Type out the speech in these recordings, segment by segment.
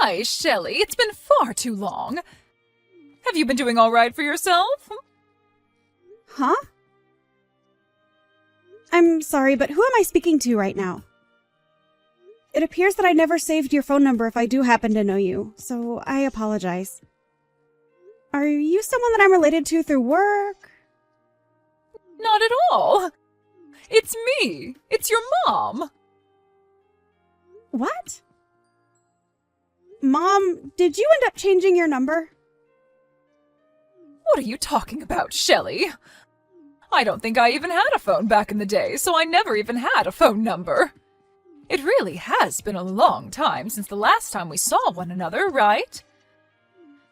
Hi, Shelly. It's been far too long. Have you been doing all right for yourself? Huh? I'm sorry, but who am I speaking to right now? It appears that I never saved your phone number if I do happen to know you, so I apologize. Are you someone that I'm related to through work? Not at all. It's me. It's your mom. What? Mom, did you end up changing your number? What are you talking about, Shelly? I don't think I even had a phone back in the day, so I never even had a phone number. It really has been a long time since the last time we saw one another, right?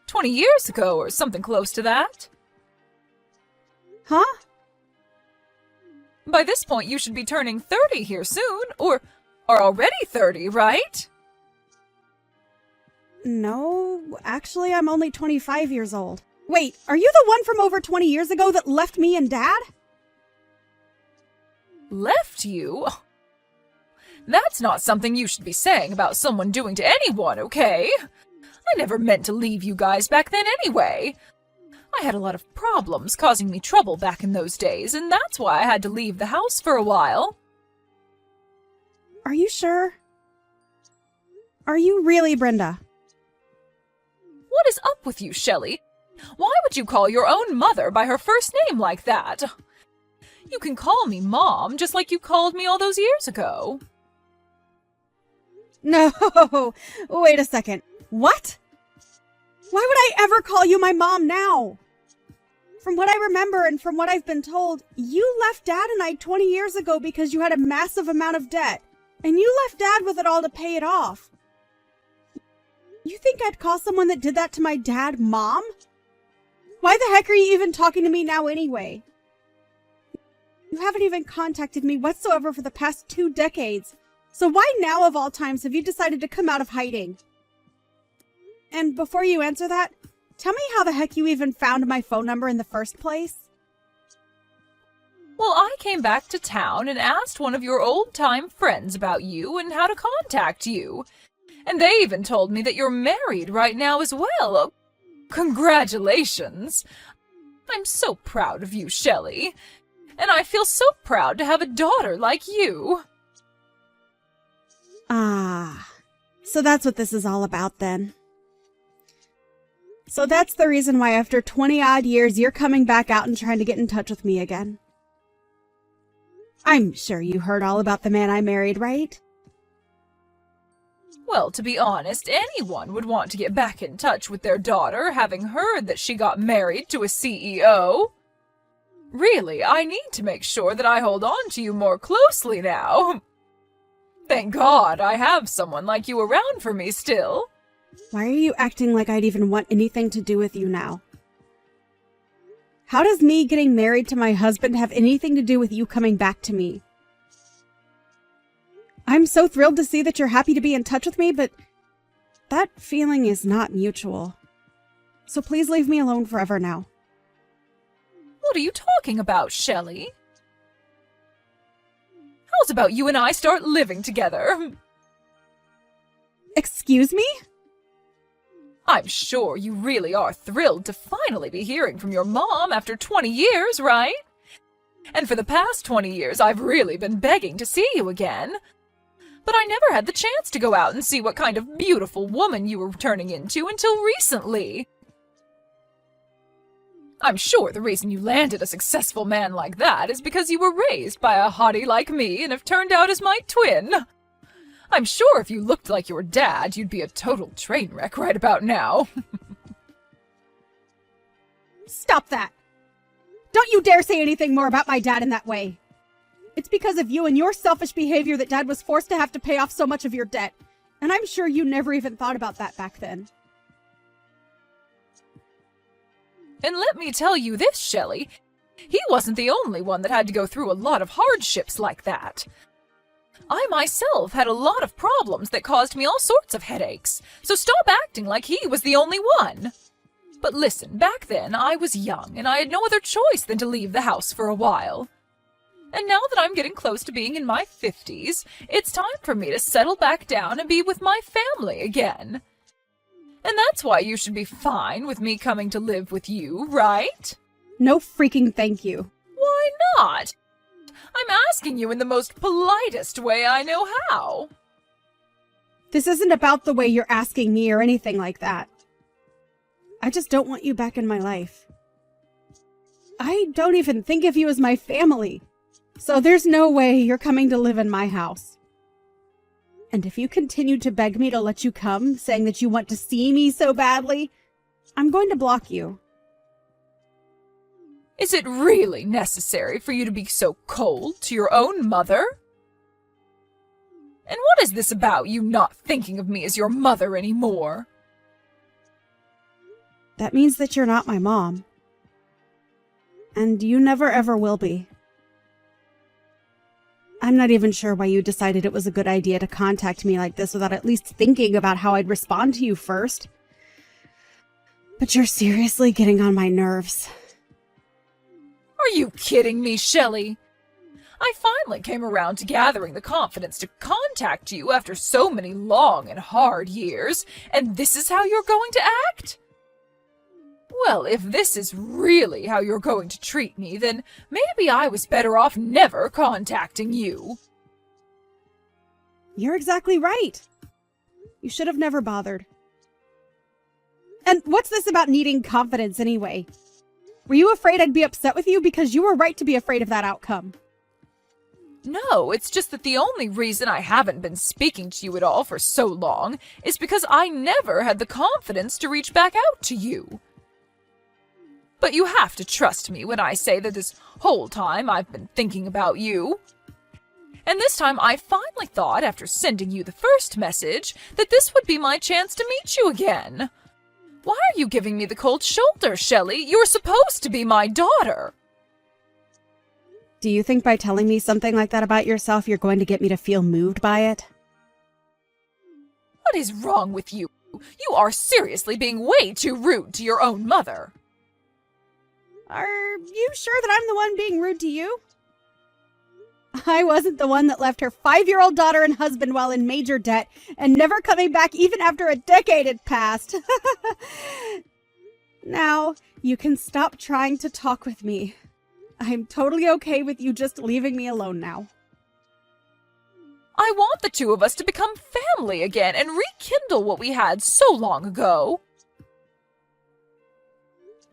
20 years ago or something close to that. Huh? By this point, you should be turning 30 here soon, or are already 30, right? No, actually, I'm only 25 years old. Wait, are you the one from over 20 years ago that left me and Dad? Left you? That's not something you should be saying about someone doing to anyone, okay? I never meant to leave you guys back then anyway. I had a lot of problems causing me trouble back in those days, and that's why I had to leave the house for a while. Are you sure? Are you really Brenda? What is up with you, Shelly? Why would you call your own mother by her first name like that? You can call me Mom, just like you called me all those years ago. No, wait a second. What? Why would I ever call you my mom now? From what I remember and from what I've been told, you left Dad and I 20 years ago because you had a massive amount of debt, and you left Dad with it all to pay it off. You think I'd call someone that did that to my dad Mom? Why the heck are you even talking to me now anyway? You haven't even contacted me whatsoever for the past 2 decades, so why now of all times have you decided to come out of hiding? And before you answer that, tell me how the heck you even found my phone number in the first place? Well, I came back to town and asked one of your old-time friends about you and how to contact you. And they even told me that you're married right now as well. Congratulations! I'm so proud of you, Shelly. And I feel so proud to have a daughter like you. Ah, so that's what this is all about then. So that's the reason why after 20-odd years you're coming back out and trying to get in touch with me again. I'm sure you heard all about the man I married, right? Well, to be honest, anyone would want to get back in touch with their daughter, having heard that she got married to a CEO. Really, I need to make sure that I hold on to you more closely now. Thank God I have someone like you around for me still. Why are you acting like I'd even want anything to do with you now? How does me getting married to my husband have anything to do with you coming back to me? I'm so thrilled to see that you're happy to be in touch with me, but that feeling is not mutual. So please leave me alone forever now. What are you talking about, Shelly? How's about you and I start living together? Excuse me? I'm sure you really are thrilled to finally be hearing from your mom after 20 years, right? And for the past 20 years, I've really been begging to see you again. But I never had the chance to go out and see what kind of beautiful woman you were turning into until recently. I'm sure the reason you landed a successful man like that is because you were raised by a hottie like me and have turned out as my twin. I'm sure if you looked like your dad, you'd be a total train wreck right about now. Stop that! Don't you dare say anything more about my dad in that way. It's because of you and your selfish behavior that Dad was forced to have to pay off so much of your debt. And I'm sure you never even thought about that back then. And let me tell you this, Shelly. He wasn't the only one that had to go through a lot of hardships like that. I myself had a lot of problems that caused me all sorts of headaches, so stop acting like he was the only one. But listen, back then I was young and I had no other choice than to leave the house for a while. And now that I'm getting close to being in my 50s, it's time for me to settle back down and be with my family again. And that's why you should be fine with me coming to live with you, right? No freaking thank you. Why not? I'm asking you in the most politest way I know how. This isn't about the way you're asking me or anything like that. I just don't want you back in my life. I don't even think of you as my family. So there's no way you're coming to live in my house. And if you continue to beg me to let you come, saying that you want to see me so badly, I'm going to block you. Is it really necessary for you to be so cold to your own mother? And what is this about you not thinking of me as your mother anymore? That means that you're not my mom. And you never ever will be. I'm not even sure why you decided it was a good idea to contact me like this without at least thinking about how I'd respond to you first. But you're seriously getting on my nerves. Are you kidding me, Shelly? I finally came around to gathering the confidence to contact you after so many long and hard years, and this is how you're going to act? Well, if this is really how you're going to treat me, then maybe I was better off never contacting you. You're exactly right. You should have never bothered. And what's this about needing confidence anyway? Were you afraid I'd be upset with you? Because you were right to be afraid of that outcome. No, it's just that the only reason I haven't been speaking to you at all for so long is because I never had the confidence to reach back out to you. But you have to trust me when I say that this whole time I've been thinking about you. And this time I finally thought, after sending you the first message, that this would be my chance to meet you again. Why are you giving me the cold shoulder, Shelly? You're supposed to be my daughter. Do you think by telling me something like that about yourself, you're going to get me to feel moved by it? What is wrong with you? You are seriously being way too rude to your own mother. Are you sure that I'm the one being rude to you? I wasn't the one that left her 5-year-old daughter and husband while in major debt and never coming back even after a decade had passed. Now, you can stop trying to talk with me. I'm totally okay with you just leaving me alone now. I want the two of us to become family again and rekindle what we had so long ago.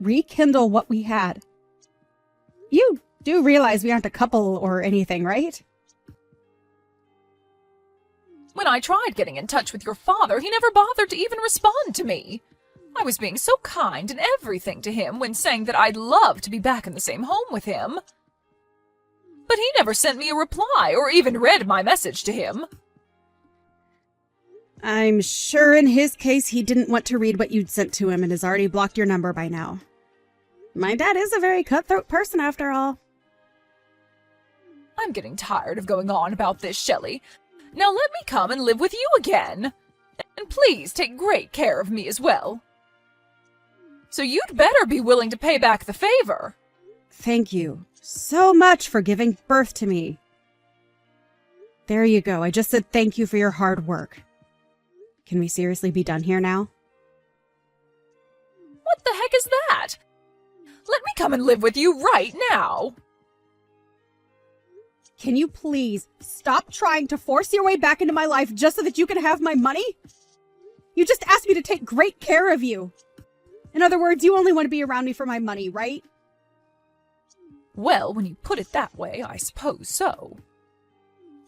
Rekindle what we had? You do realize we aren't a couple or anything, right? When I tried getting in touch with your father, he never bothered to even respond to me. I was being so kind and everything to him when saying that I'd love to be back in the same home with him. But he never sent me a reply or even read my message to him. I'm sure in his case he didn't want to read what you'd sent to him and has already blocked your number by now. My dad is a very cutthroat person after all. I'm getting tired of going on about this, Shelly. Now let me come and live with you again. And please take great care of me as well. So you'd better be willing to pay back the favor. Thank you so much for giving birth to me. There you go. I just said thank you for your hard work. Can we seriously be done here now? What the heck is that? Let me come and live with you right now. Can you please stop trying to force your way back into my life just so that you can have my money? You just asked me to take great care of you. In other words, you only want to be around me for my money, right? Well, when you put it that way, I suppose so.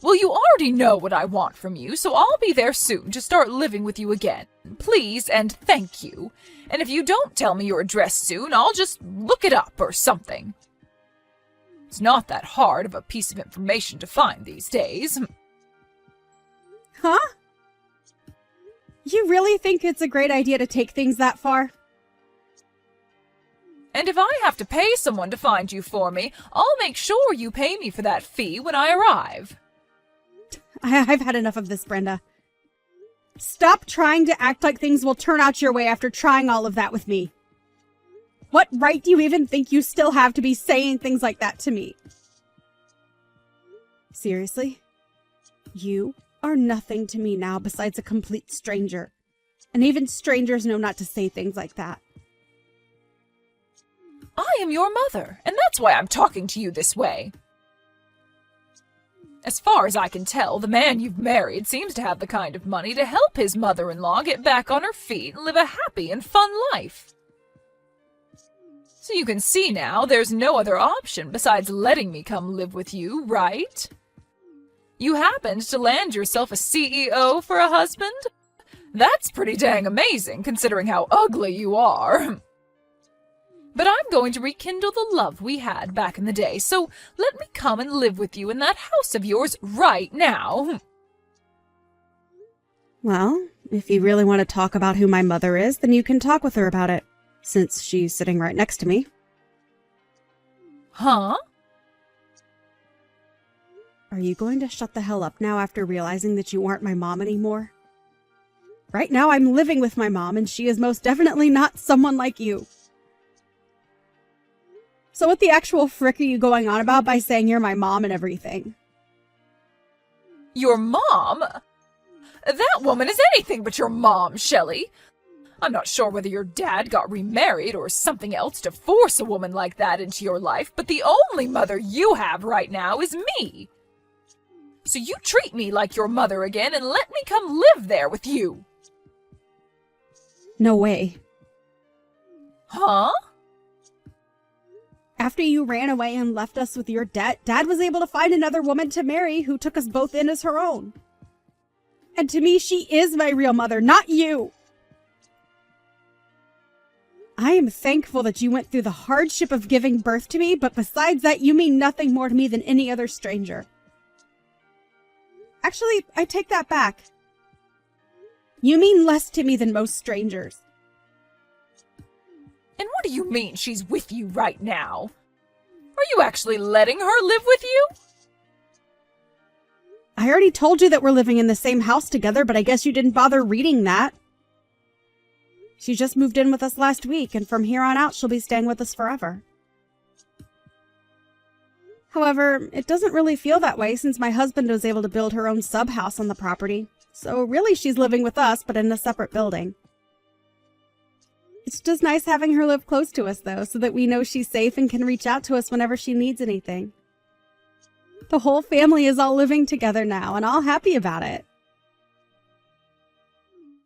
Well, you already know what I want from you, so I'll be there soon to start living with you again. Please and thank you. And if you don't tell me your address soon, I'll just look it up or something. It's not that hard of a piece of information to find these days. Huh? You really think it's a great idea to take things that far? And if I have to pay someone to find you for me, I'll make sure you pay me for that fee when I arrive. I've had enough of this, Brenda. Stop trying to act like things will turn out your way after trying all of that with me. What right do you even think you still have to be saying things like that to me? Seriously? You are nothing to me now besides a complete stranger. And even strangers know not to say things like that. I am your mother, and that's why I'm talking to you this way. As far as I can tell, the man you've married seems to have the kind of money to help his mother-in-law get back on her feet and live a happy and fun life. So you can see now there's no other option besides letting me come live with you, right? You happened to land yourself a CEO for a husband? That's pretty dang amazing, considering how ugly you are. But I'm going to rekindle the love we had back in the day, so let me come and live with you in that house of yours right now. Well, if you really want to talk about who my mother is, then you can talk with her about it, since she's sitting right next to me. Huh? Are you going to shut the hell up now after realizing that you aren't my mom anymore? Right now I'm living with my mom, and she is most definitely not someone like you. So what the actual frick are you going on about by saying you're my mom and everything? Your mom? That woman is anything but your mom, Shelly. I'm not sure whether your dad got remarried or something else to force a woman like that into your life, but the only mother you have right now is me. So you treat me like your mother again and let me come live there with you. No way. Huh? After you ran away and left us with your debt, Dad was able to find another woman to marry who took us both in as her own. And to me, she is my real mother, not you. I am thankful that you went through the hardship of giving birth to me, but besides that, you mean nothing more to me than any other stranger. Actually, I take that back. You mean less to me than most strangers. And what do you mean she's with you right now? Are you actually letting her live with you? I already told you that we're living in the same house together, but I guess you didn't bother reading that. She just moved in with us last week, and from here on out, she'll be staying with us forever. However, it doesn't really feel that way since my husband was able to build her own sub-house on the property. So really, she's living with us, but in a separate building. It's just nice having her live close to us, though, so that we know she's safe and can reach out to us whenever she needs anything. The whole family is all living together now, and all happy about it.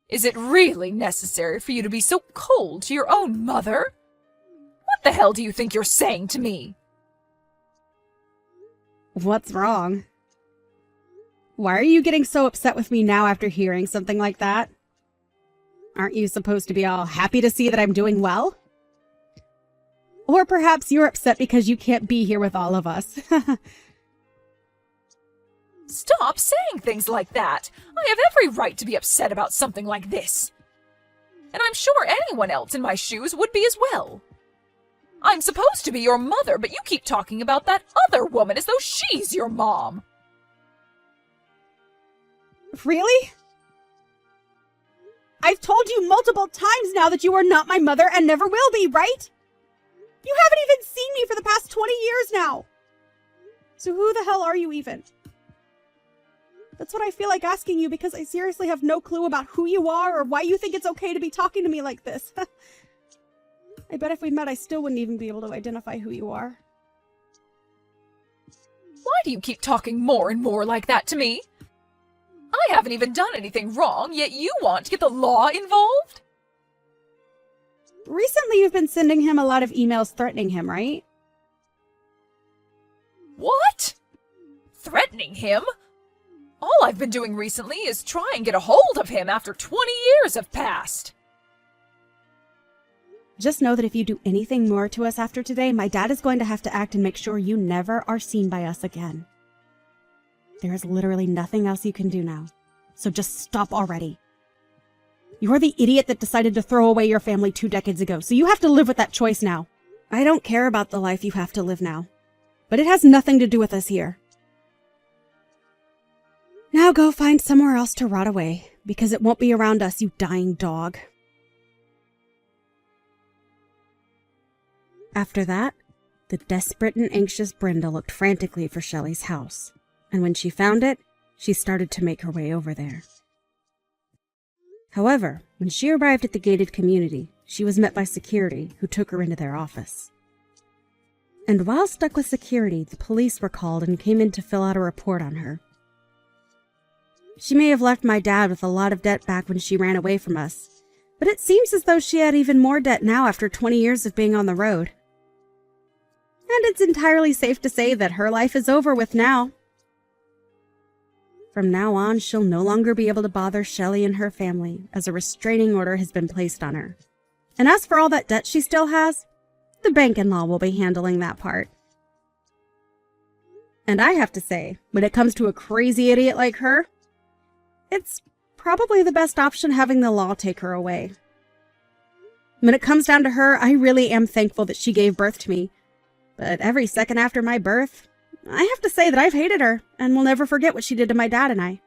Is it really necessary for you to be so cold to your own mother? What the hell do you think you're saying to me? What's wrong? Why are you getting so upset with me now after hearing something like that? Aren't you supposed to be all happy to see that I'm doing well? Or perhaps you're upset because you can't be here with all of us. Stop saying things like that. I have every right to be upset about something like this. And I'm sure anyone else in my shoes would be as well. I'm supposed to be your mother, but you keep talking about that other woman as though she's your mom. Really? I've told you multiple times now that you are not my mother and never will be, right? You haven't even seen me for the past 20 years now. So who the hell are you even? That's what I feel like asking you because I seriously have no clue about who you are or why you think it's okay to be talking to me like this. I bet if we met, I still wouldn't even be able to identify who you are. Why do you keep talking more and more like that to me? I haven't even done anything wrong, yet you want to get the law involved? Recently, you've been sending him a lot of emails threatening him, right? What? Threatening him? All I've been doing recently is try and get a hold of him after 20 years have passed. Just know that if you do anything more to us after today, my dad is going to have to act and make sure you never are seen by us again. There is literally nothing else you can do now, so just stop already. You're the idiot that decided to throw away your family 2 decades ago, so you have to live with that choice now. I don't care about the life you have to live now, but it has nothing to do with us here. Now go find somewhere else to rot away, because it won't be around us, you dying dog. After that, the desperate and anxious Brenda looked frantically for Shelly's house, and when she found it, she started to make her way over there. However, when she arrived at the gated community, she was met by security, who took her into their office. And while stuck with security, the police were called and came in to fill out a report on her. She may have left my dad with a lot of debt back when she ran away from us, but it seems as though she had even more debt now after 20 years of being on the road. And it's entirely safe to say that her life is over with now. From now on, she'll no longer be able to bother Shelly and her family, as a restraining order has been placed on her. And as for all that debt she still has, the bank-in-law will be handling that part. And I have to say, when it comes to a crazy idiot like her, it's probably the best option having the law take her away. When it comes down to her, I really am thankful that she gave birth to me. But every second after my birth, I have to say that I've hated her and will never forget what she did to my dad and I.